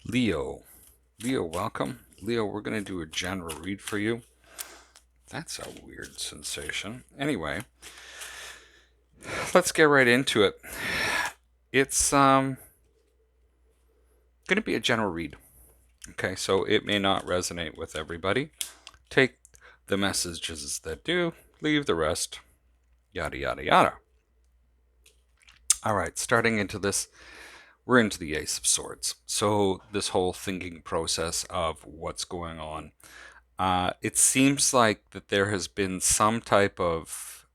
Leo. Leo, welcome. Leo, we're going to do a general read for you. That's a weird sensation. Anyway, let's get right into it. It's going to be a general read. Okay, so it may not resonate with everybody. Take the messages that do, leave the rest, yada, yada, yada. All right, starting into this, we're into the Ace of Swords. So, this whole thinking process of what's going on. It seems like that there has been some type of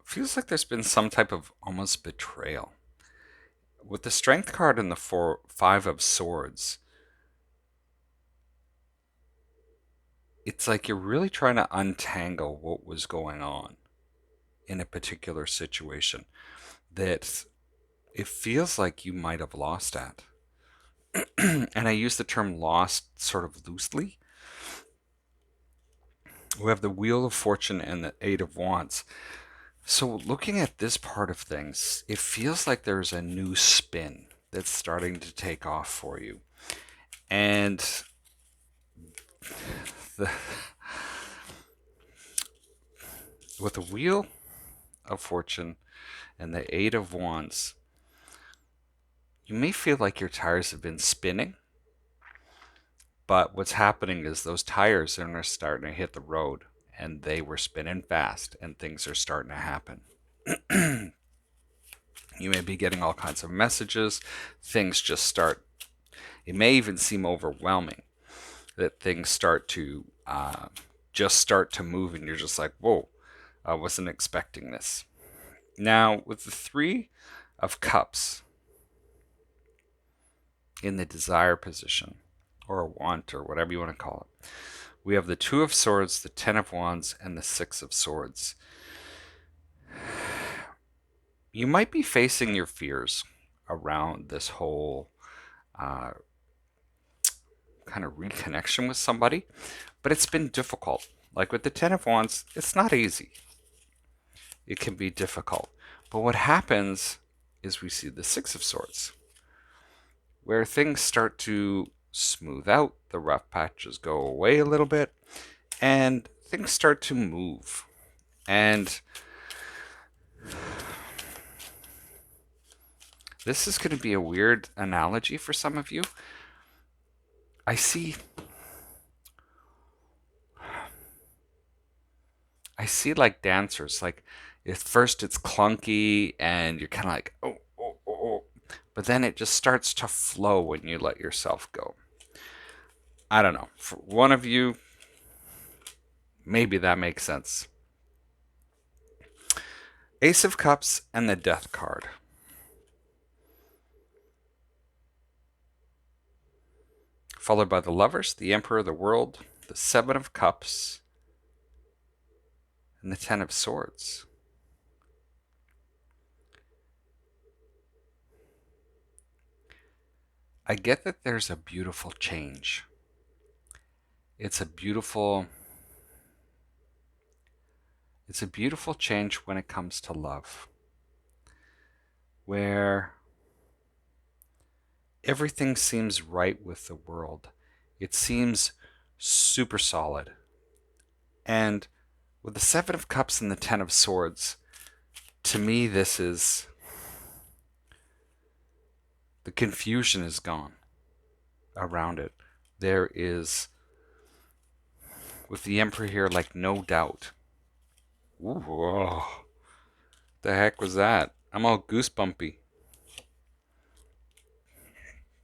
feels like there's been some type of almost betrayal. With the Strength card and the Five of Swords, it's like you're really trying to untangle what was going on in a particular situation that it feels like you might have lost at. And I use the term lost sort of loosely. We have the Wheel of Fortune and the Eight of Wands. So, looking at this part of things, it feels like there's a new spin that's starting to take off for you. And the, with the Wheel of Fortune and the Eight of Wands, you may feel like your tires have been spinning, but what's happening is those tires are starting to hit the road, and they were spinning fast, and things are starting to happen. You may be getting all kinds of messages. Things just start, it may even seem overwhelming that things start to just start to move, and you're just like, whoa, I wasn't expecting this. Now, with the Three of Cups in the desire position, or a want, or whatever you want to call it, we have the Two of Swords, the Ten of Wands, and the Six of Swords. You might be facing your fears around this whole uh, kind of reconnection with somebody, but it's been difficult. Like with the Ten of Wands, it's not easy. It can be difficult. But what happens is we see the Six of Swords, where things start to smooth out, the rough patches go away a little bit, and things start to move. And this is going to be a weird analogy for some of you. I see like dancers, like at first it's clunky and you're kind of like, oh, oh, oh, oh, but then it just starts to flow when you let yourself go. I don't know. For one of you, maybe that makes sense. Ace of Cups and the Death card. Followed by the Lovers, the Emperor, the World, the Seven of Cups, and the Ten of Swords. I get that there's a beautiful change. It's a beautiful change when it comes to love, where everything seems right with the world. It seems super solid. And with the Seven of Cups and the Ten of Swords, to me, this is the confusion is gone around it. There is, with the Emperor here, like no doubt. Ooh, oh, the heck was that? I'm all goosebumpy.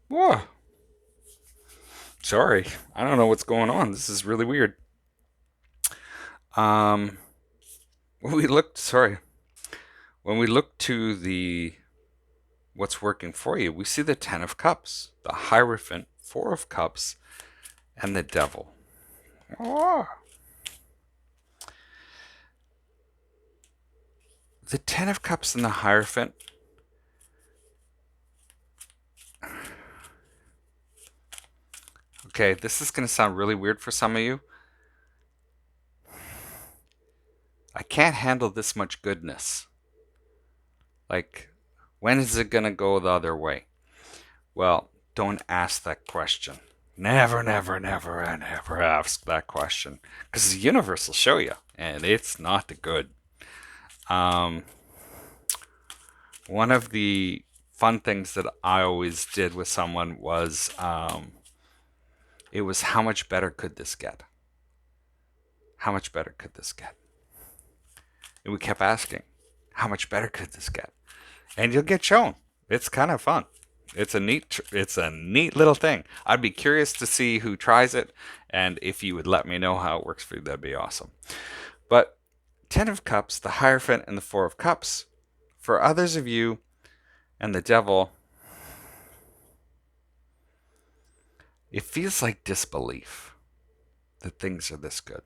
Whoa. Sorry, I don't know what's going on. This is really weird. Um, when we looked, sorry, when we look to the what's working for you, we see the Ten of Cups, the Hierophant, Four of Cups, and the Devil. Oh. The Ten of Cups and the Hierophant. Okay, this is going to sound really weird for some of you. I can't handle this much goodness. Like, when is it going to go the other way? Well, don't ask that question. Never, never, never, and never ask that question. Because the universe will show you, and it's not the good. Um, One of the fun things that I always did with someone was it was how much better could this get? How much better could this get? And we kept asking, how much better could this get? And you'll get shown. It's kind of fun. It's a neat little thing. I'd be curious to see who tries it, and if you would let me know how it works for you, that'd be awesome. But 10 of Cups, the Hierophant, and the Four of Cups, for others of you, and the Devil, it feels like disbelief that things are this good.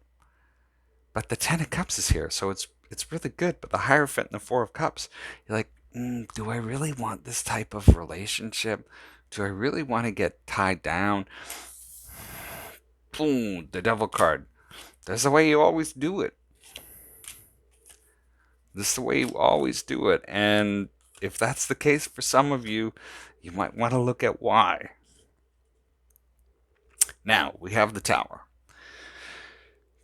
But the Ten of Cups is here, so it's really good. But the Hierophant and the Four of Cups, you're like, do I really want this type of relationship? Do I really want to get tied down? Boom, the Devil card. That's the way you always do it. This is the way you always do it. And if that's the case for some of you, you might want to look at why. Now, we have the Tower.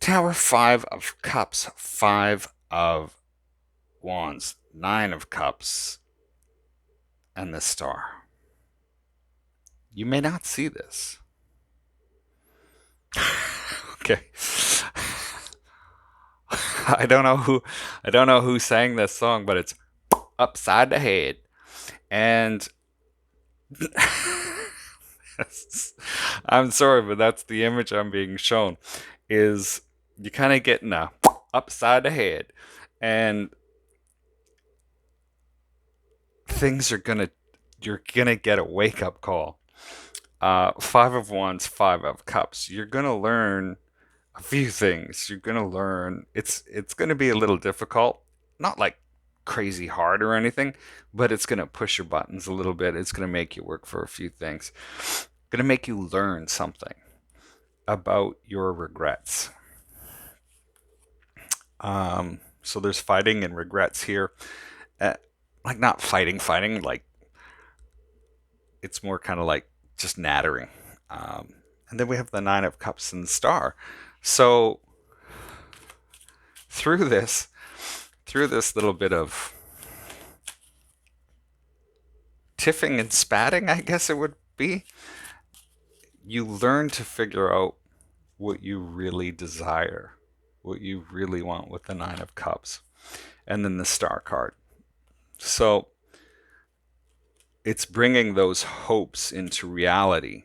Tower, 5 of Cups, 5 of Wands, 9 of Cups, and the Star. You may not see this. Okay. I don't know who sang this song, but it's upside the head. And I'm sorry, but that's the image I'm being shown. Is you kind of getting a upside the head, and things are gonna you're gonna get a wake up call. 5 of Wands, 5 of Cups. You're gonna learn a few things. You're gonna learn. It's gonna be a little difficult, not like crazy hard or anything, but it's gonna push your buttons a little bit. It's gonna make you work for a few things. Gonna make you learn something about your regrets. So there's fighting and regrets here. Like not fighting, like it's more kind of like just nattering. And then we have the Nine of Cups and the Star. So through this, little bit of tiffing and spatting, I guess it would be, you learn to figure out what you really desire, what you really want with the Nine of Cups, and then the Star card. So it's bringing those hopes into reality.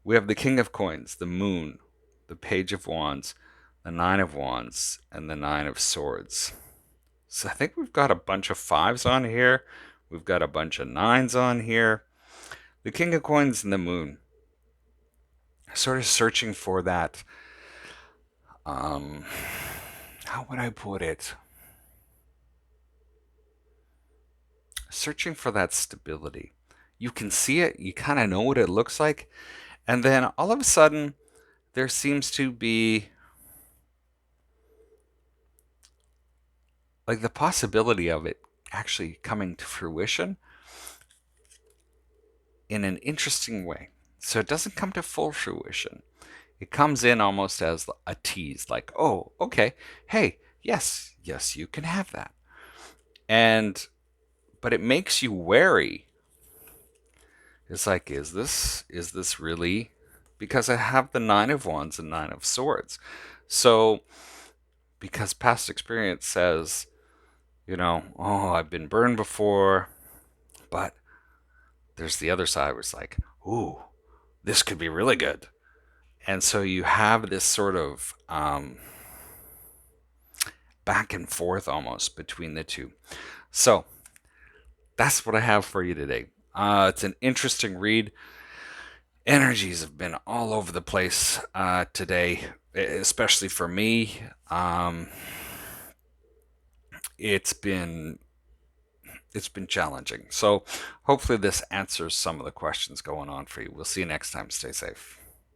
We have the King of Coins, the Moon, the Page of Wands, the Nine of Wands, and the Nine of Swords. So I think we've got a bunch of 5s on here. We've got a bunch of 9s on here. The King of Coins and the Moon. Sort of searching for that. How would I put it? Searching for that stability. You can see it, you kind of know what it looks like, and then all of a sudden, there seems to be like the possibility of it actually coming to fruition in an interesting way. So it doesn't come to full fruition. It comes in almost as a tease, like, oh, okay, hey, yes, you can have that. But it makes you wary. It's like, is this really? Because I have the Nine of Wands and Nine of Swords. So, because past experience says, oh, I've been burned before, but there's the other side where it's like, ooh, this could be really good. And so you have this sort of back and forth almost between the two. So that's what I have for you today. It's an interesting read. Energies have been all over the place today, especially for me. It's been challenging. So hopefully this answers some of the questions going on for you. We'll see you next time. Stay safe.